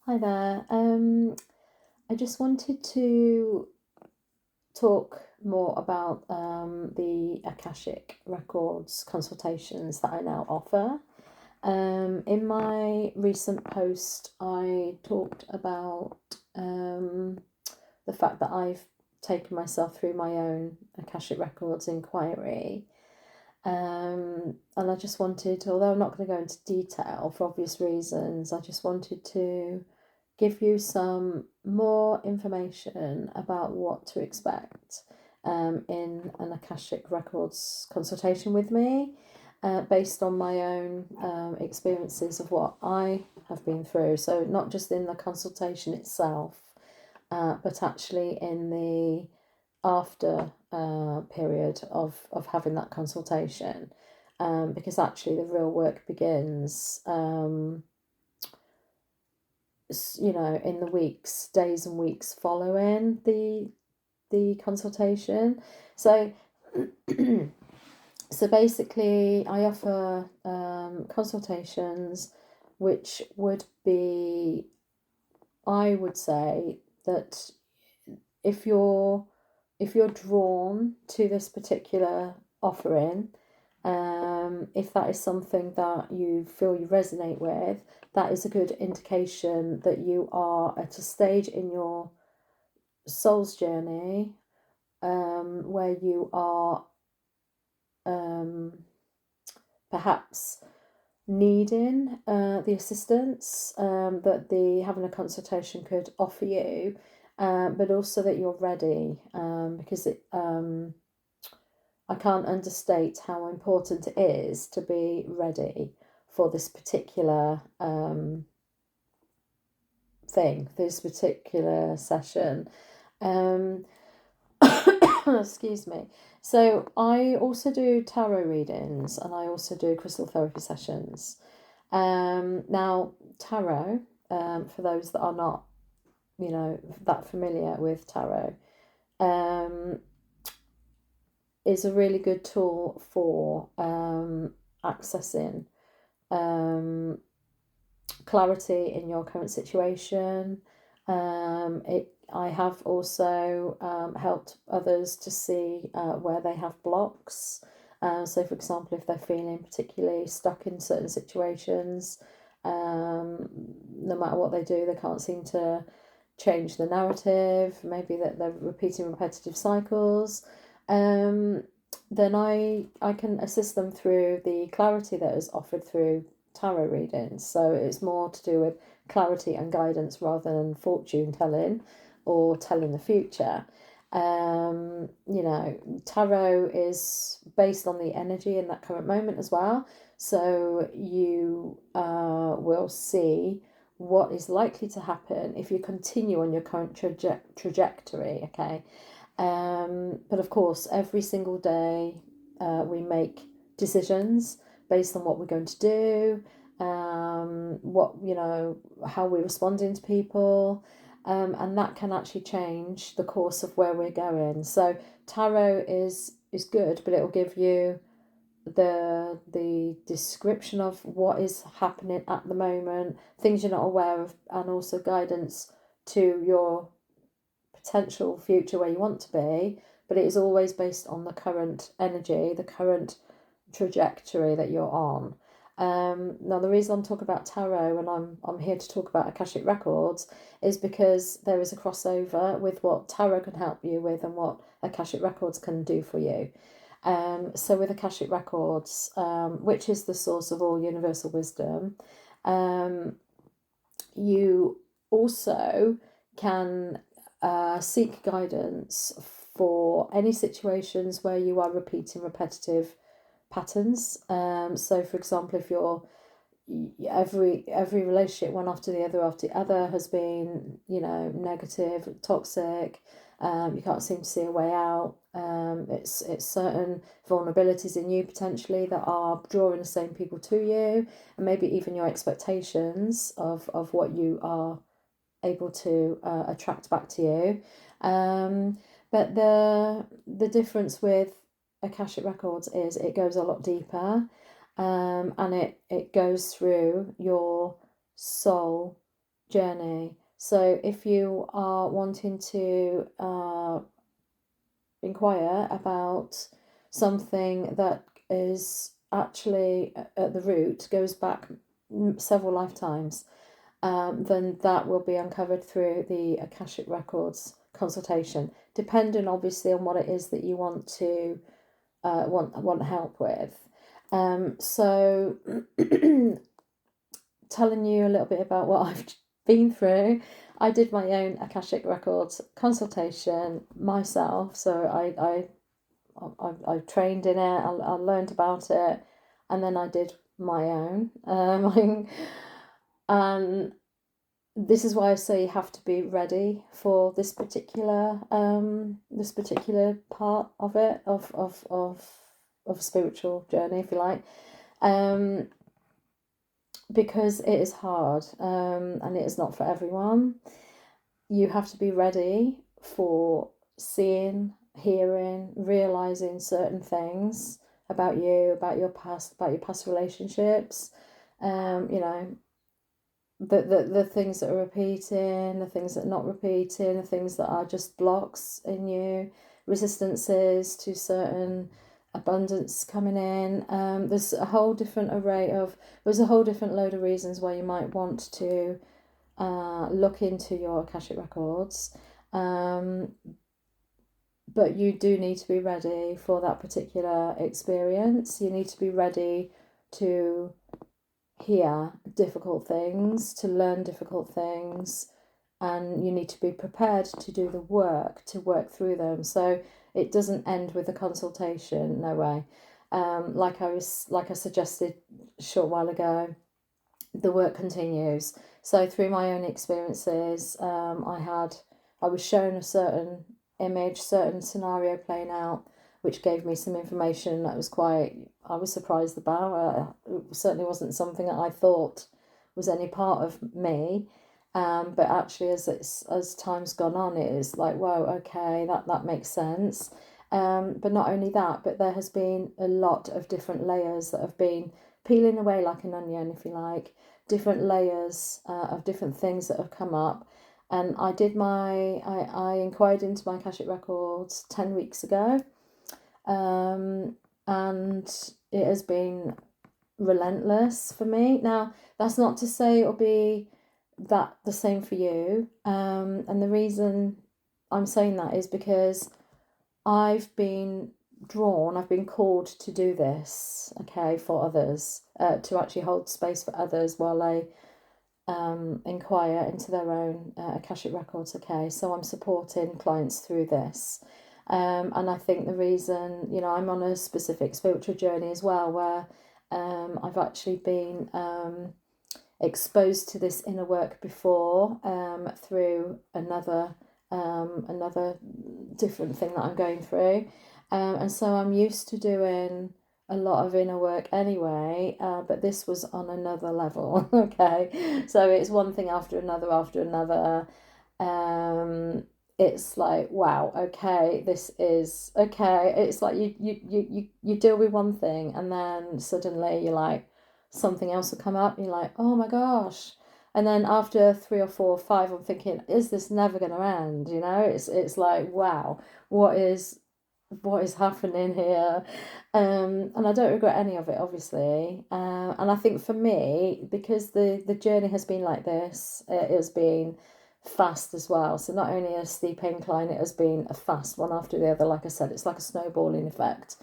Hi there. I just wanted to talk more about the Akashic Records consultations that I now offer. In my recent post, I talked about the fact that I've taken myself through my own Akashic Records inquiry. And I just wanted, although I'm not going to go into detail for obvious reasons, I just wanted to give you some more information about what to expect in an Akashic Records consultation with me, based on my own experiences of what I have been through. So, not just in the consultation itself, but actually in the after period of having that consultation, because actually the real work begins, in the days and weeks following the consultation. So, so basically, I offer consultations, which would be, I would say that if you're drawn to this particular offering, if that is something that you feel you resonate with, that is a good indication that you are at a stage in your soul's journey, where you are perhaps needing the assistance that the having a consultation could offer you, but also that you're ready, because I can't understate how important it is to be ready for this particular this particular session. Um, excuse me. So I also do tarot readings and I also do crystal therapy sessions. Now, tarot, for those that are not, that familiar with tarot, is a really good tool for accessing clarity in your current situation. I have also helped others to see where they have blocks. So, for example, if they're feeling particularly stuck in certain situations, no matter what they do, they can't seem to change the narrative, maybe that they're repeating repetitive cycles, then I can assist them through the clarity that is offered through tarot readings. So it's more to do with clarity and guidance rather than fortune telling or telling the future. Tarot is based on the energy in that current moment as well. So you will see what is likely to happen if you continue on your current trajectory, okay? But of course, every single day we make decisions based on what we're going to do, how we're responding to people, and that can actually change the course of where we're going. So tarot is good, but it will give you the description of what is happening at the moment, things you're not aware of, and also guidance to your potential future where you want to be. But it is always based on the current energy, the current trajectory that you're on. Now, the reason I'm talking about tarot and I'm here to talk about Akashic Records is because there is a crossover with what tarot can help you with and what Akashic Records can do for you. So with Akashic Records, which is the source of all universal wisdom, you also can seek guidance for any situations where you are repeating repetitive patterns. So, for example, if you're every relationship one after the other has been negative, toxic, you can't seem to see a way out. It's certain vulnerabilities in you potentially that are drawing the same people to you, and maybe even your expectations of what you are able to attract back to you. But the difference with Akashic Records is it goes a lot deeper, and it goes through your soul journey. So if you are wanting to inquire about something that is actually at the root, goes back several lifetimes, then that will be uncovered through the Akashic Records consultation, depending obviously on what it is that you want to want help with. So telling you a little bit about what I've been through, I did my own Akashic Records consultation myself. So I trained in it, I learned about it, and then I did my own. And this is why I say you have to be ready for this particular part of it, of spiritual journey, if you like, because it is hard, and it is not for everyone. You have to be ready for seeing, hearing, realizing certain things about you, about your past relationships, you know, the things that are repeating, the things that are not repeating, the things that are just blocks in you, resistances to certain abundance coming in. There's a whole different load of reasons why you might want to look into your Akashic Records. But you do need to be ready for that particular experience. You need to be ready to hear difficult things, to learn difficult things, and you need to be prepared to do the work, to work through them. So it doesn't end with a consultation, no way. Like I suggested a short while ago, the work continues. So through my own experiences, I was shown a certain image, certain scenario playing out, which gave me some information that I was surprised about. It certainly wasn't something that I thought was any part of me. But actually, as time's gone on, it is like, whoa, okay, that makes sense. But not only that, but there has been a lot of different layers that have been peeling away like an onion, if you like, different layers of different things that have come up. And I inquired into my Akashic Records 10 weeks ago. And it has been relentless for me. Now, that's not to say it'll be that the same for you. And the reason I'm saying that is because I've been called to do this, okay, for others, to actually hold space for others while they inquire into their own Akashic Records, okay. So I'm supporting clients through this. And I think the reason, I'm on a specific spiritual journey as well, where I've actually been exposed to this inner work before, through another different thing that I'm going through. And so I'm used to doing a lot of inner work anyway, but this was on another level, okay? So it's one thing after another after another. It's like, wow, okay, this is okay. It's like you deal with one thing, and then suddenly you're like, something else will come up, and you're like, oh my gosh. And then after 3 or 4 or 5, I'm thinking, is this never going to end? It's like, wow, what is happening here? And I don't regret any of it, obviously. And I think for me, because the journey has been like this, it has been fast as well. So not only a steep incline, it has been a fast one after the other. Like I said, it's like a snowballing effect.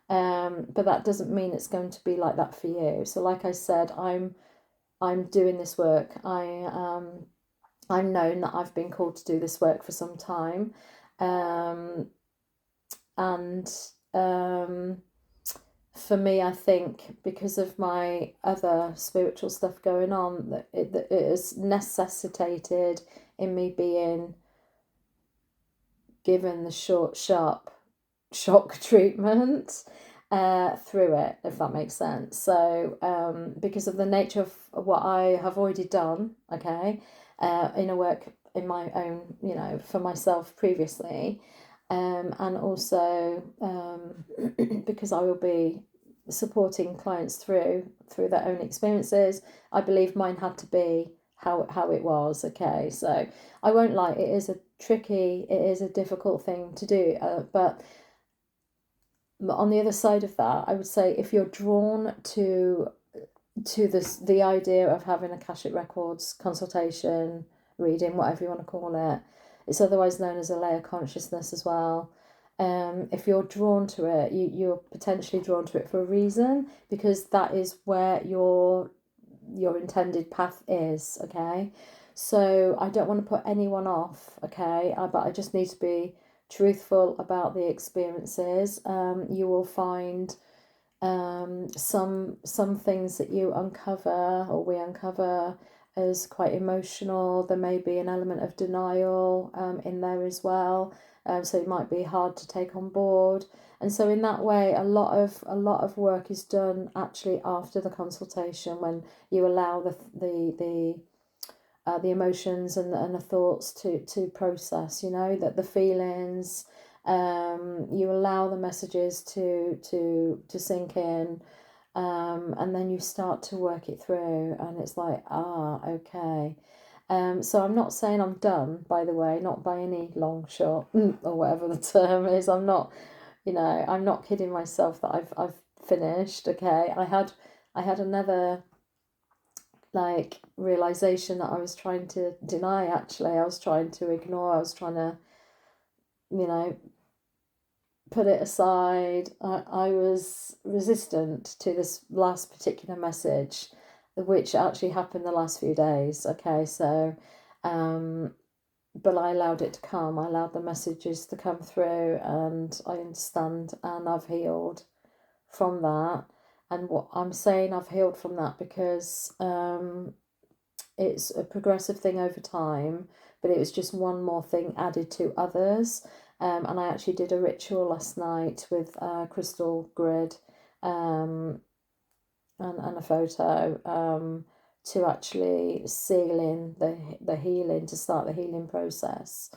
But that doesn't mean it's going to be like that for you. So like I said, I'm doing this work. I'm known that I've been called to do this work for some time. And for me, I think because of my other spiritual stuff going on, that it has necessitated in me being given the sharp shock treatment through it, if that makes sense. So because of the nature of what I have already done, okay, inner work in my own, for myself previously, and also because I will be supporting clients through their own experiences, I believe mine had to be how it was. Okay, so I won't lie, it is a difficult thing to do, but on the other side of that, I would say if you're drawn to the idea of having Akashic Records consultation, reading, whatever you want to call it, it's otherwise known as a layer consciousness as well. If you're drawn to it, you're potentially drawn to it for a reason, because that is where your intended path is. Okay, so I don't want to put anyone off. Okay, but I just need to be truthful about the experiences. You will find some things that you uncover, or we uncover, as quite emotional. There may be an element of denial in there as well, so it might be hard to take on board. And so in that way, a lot of work is done actually after the consultation, when you allow the emotions and the thoughts to process, that the feelings, you allow the messages to sink in, and then you start to work it through, and it's like, okay. So I'm not saying I'm done, by the way, not by any long shot, or whatever the term is. I'm not, I'm not kidding myself that I've finished. Okay, I had another like realization that I was trying to deny. Actually, I was trying to ignore. I was trying to, you know, put it aside. I was resistant to this last particular message, which actually happened the last few days. Okay, so, but I allowed it to come. I allowed the messages to come through, and I understand, and I've healed from that. And what I'm saying, I've healed from that because it's a progressive thing over time, but it was just one more thing added to others. And I actually did a ritual last night with a crystal grid, and a photo, to actually seal in the healing, to start the healing process.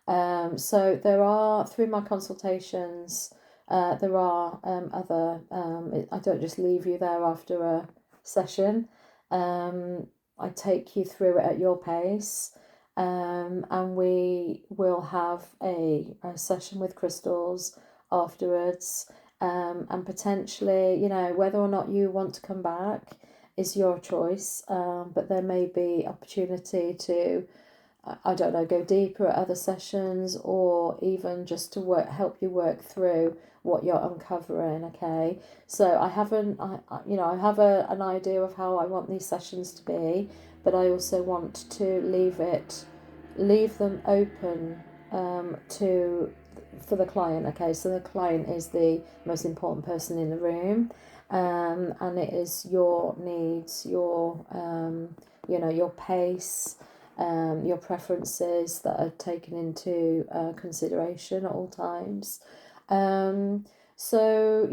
So there are, through my consultations, there are other, I don't just leave you there after a session. I take you through it at your pace, and we will have a session with crystals afterwards, and potentially, whether or not you want to come back is your choice, but there may be opportunity to, I don't know, go deeper at other sessions, or even just to help you work through what you're uncovering. Okay, so I haven't, I have an idea of how I want these sessions to be, but I also want to leave them open, to for the client. Okay, so the client is the most important person in the room, and it is your needs, your pace, your preferences that are taken into consideration at all times. So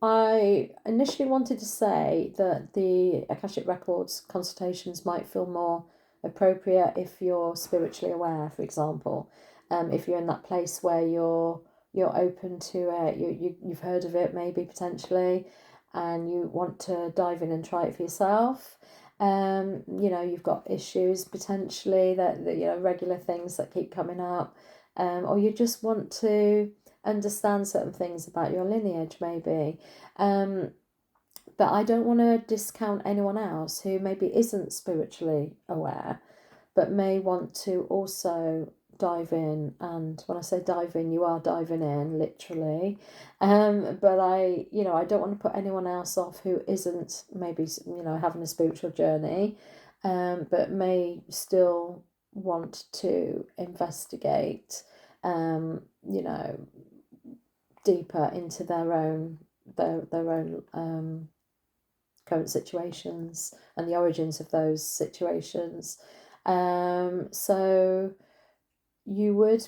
I initially wanted to say that the Akashic Records consultations might feel more appropriate if you're spiritually aware, for example. If you're in that place where you're open to it, you've heard of it maybe potentially, and you want to dive in and try it for yourself. You've got issues potentially that regular things that keep coming up, or you just want to understand certain things about your lineage maybe. But I don't want to discount anyone else who maybe isn't spiritually aware, but may want to also dive in. And when I say dive in, you are diving in literally. But I don't want to put anyone else off who isn't maybe having a spiritual journey, but may still want to investigate, deeper into their own current situations and the origins of those situations. So you would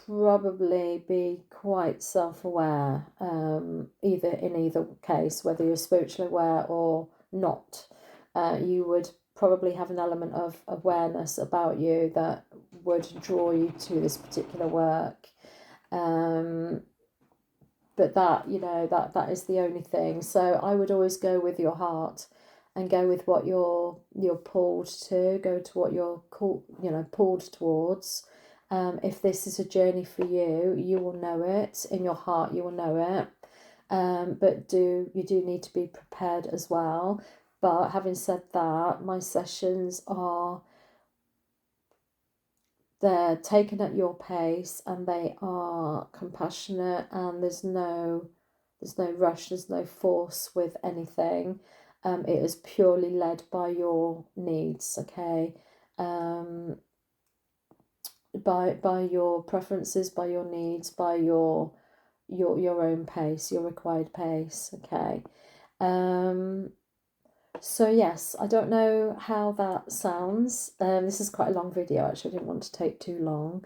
probably be quite self-aware, in either case, whether you're spiritually aware or not. You would probably have an element of awareness about you that would draw you to this particular work. But that is the only thing. So I would always go with your heart, and go with what you're pulled to, go to what you're pulled towards. If this is a journey for you, you will know it in your heart. You will know it. But you do need to be prepared as well. But having said that, my sessions they're taken at your pace, and they are compassionate, and there's no rush, there's no force with anything. It is purely led by your needs, okay? By your preferences, by your needs, by your own pace, your required pace, okay? So yes, I don't know how that sounds. This is quite a long video, actually. I didn't want to take too long.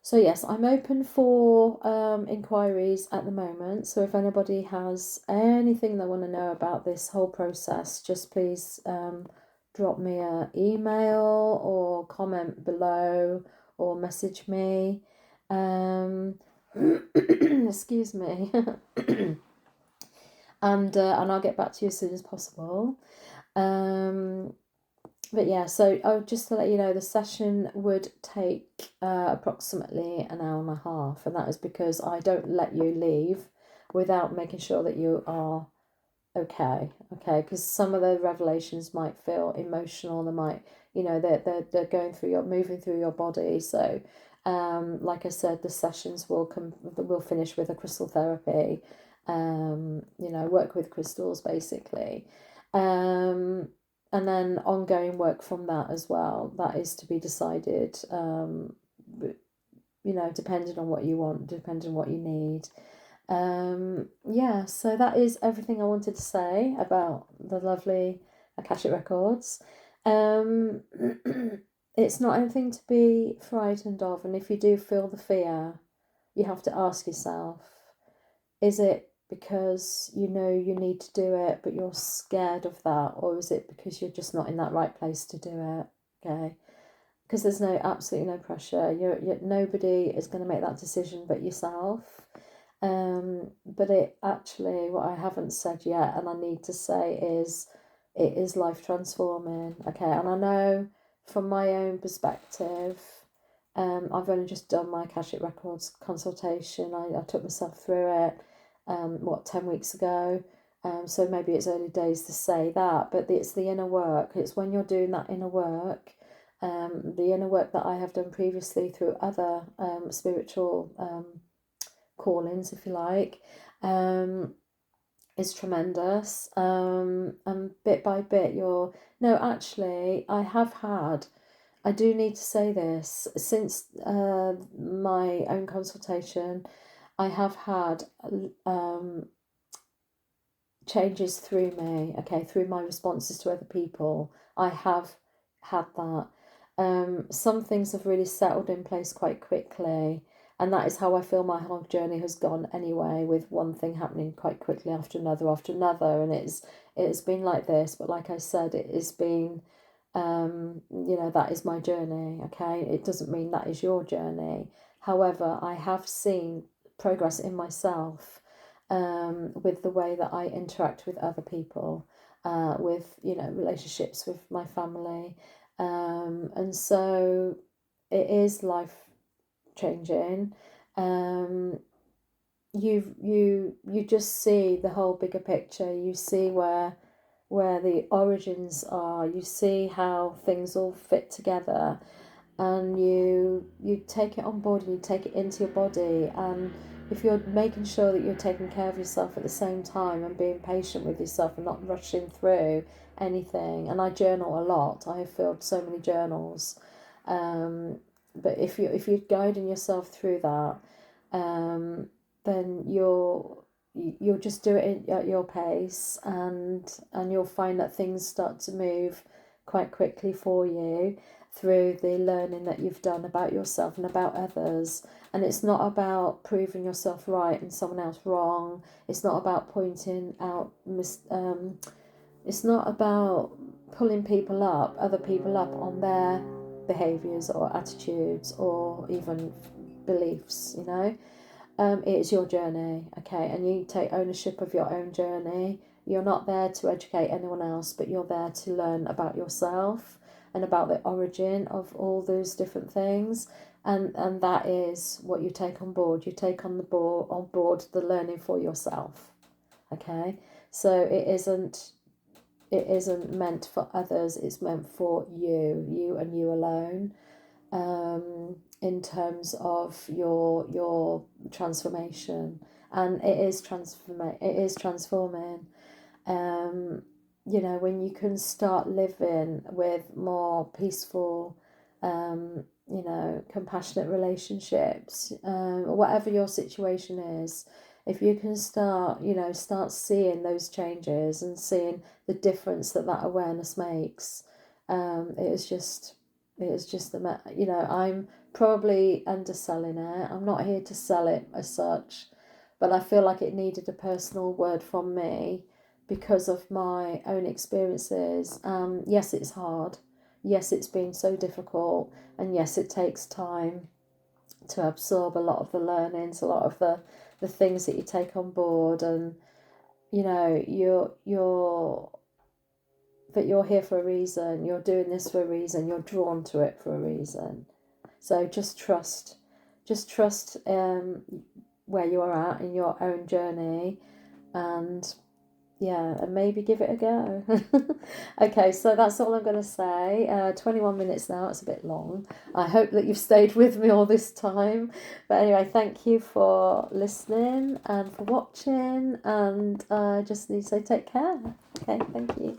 So yes, I'm open for inquiries at the moment. So if anybody has anything they want to know about this whole process, just please drop me an email or comment below or message me. Excuse me. And I'll get back to you as soon as possible. But yeah, so just to let you know, the session would take approximately an hour and a half, and that is because I don't let you leave without making sure that you are okay, because some of the revelations might feel emotional. They might, they're going through moving through your body. So, like I said, the sessions will finish with a crystal therapy. Work with crystals basically. And then ongoing work from that as well. That is to be decided, depending on what you want, depending on what you need. So that is everything I wanted to say about the lovely Akashic Records. It's not anything to be frightened of, and if you do feel the fear, you have to ask yourself, is it because you know you need to do it but you're scared of that, or is it because you're just not in that right place to do it? Okay, because there's absolutely no pressure. You're nobody is going to make that decision but yourself. But it actually, what I haven't said yet and I need to say is, it is life transforming. Okay, and I know from my own perspective, I've only just done my Akashic Records consultation. I took myself through it 10 weeks ago. So maybe it's early days to say that, but it's the inner work. It's when you're doing that inner work, the inner work that I have done previously through other spiritual callings, if you like, is tremendous. And bit by bit, I do need to say this, since my own consultation, I have had changes through me, through my responses to other people. I have had that. Some things have really settled in place quite quickly, and that is how I feel my whole journey has gone anyway, with one thing happening quite quickly after another, and it's been like this. But like I said, it has been, that is my journey, okay? It doesn't mean that is your journey. However, I have seen progress in myself, with the way that I interact with other people, with, relationships with my family. And so it is life changing. You just see the whole bigger picture. You see where the origins are. You see how things all fit together, and you take it on board and you take it into your body. And if you're making sure that you're taking care of yourself at the same time and being patient with yourself and not rushing through anything, and I journal a lot. I have filled so many journals. But if you're guiding yourself through that, then you'll just do it at your pace, and you'll find that things start to move quite quickly for you through the learning that you've done about yourself and about others. And it's not about proving yourself right and someone else wrong. It's not about pointing out it's not about pulling other people up on their behaviours or attitudes or even beliefs. It is your journey, okay, and you take ownership of your own journey. You're not there to educate anyone else, but you're there to learn about yourself and about the origin of all those different things. And that is what you take on board. You take on board the learning for yourself. Okay? So it isn't meant for others, it's meant for you and you alone, in terms of your transformation. And it is transforming. When you can start living with more peaceful, compassionate relationships, whatever your situation is, if you can start seeing those changes and seeing the difference that awareness makes, it is just I'm probably underselling it. I'm not here to sell it as such, but I feel like it needed a personal word from me because of my own experiences. Yes, it's hard. Yes, it's been so difficult, and yes, it takes time to absorb a lot of the learnings, a lot of the things that you take on board, and but you're here for a reason. You're doing this for a reason. You're drawn to it for a reason. So just trust where you are at in your own journey, and maybe give it a go. Okay, so that's all I'm going to say. 21 minutes now, it's a bit long. I hope that you've stayed with me all this time. But anyway, thank you for listening and for watching, and I just need to say take care. Okay, thank you.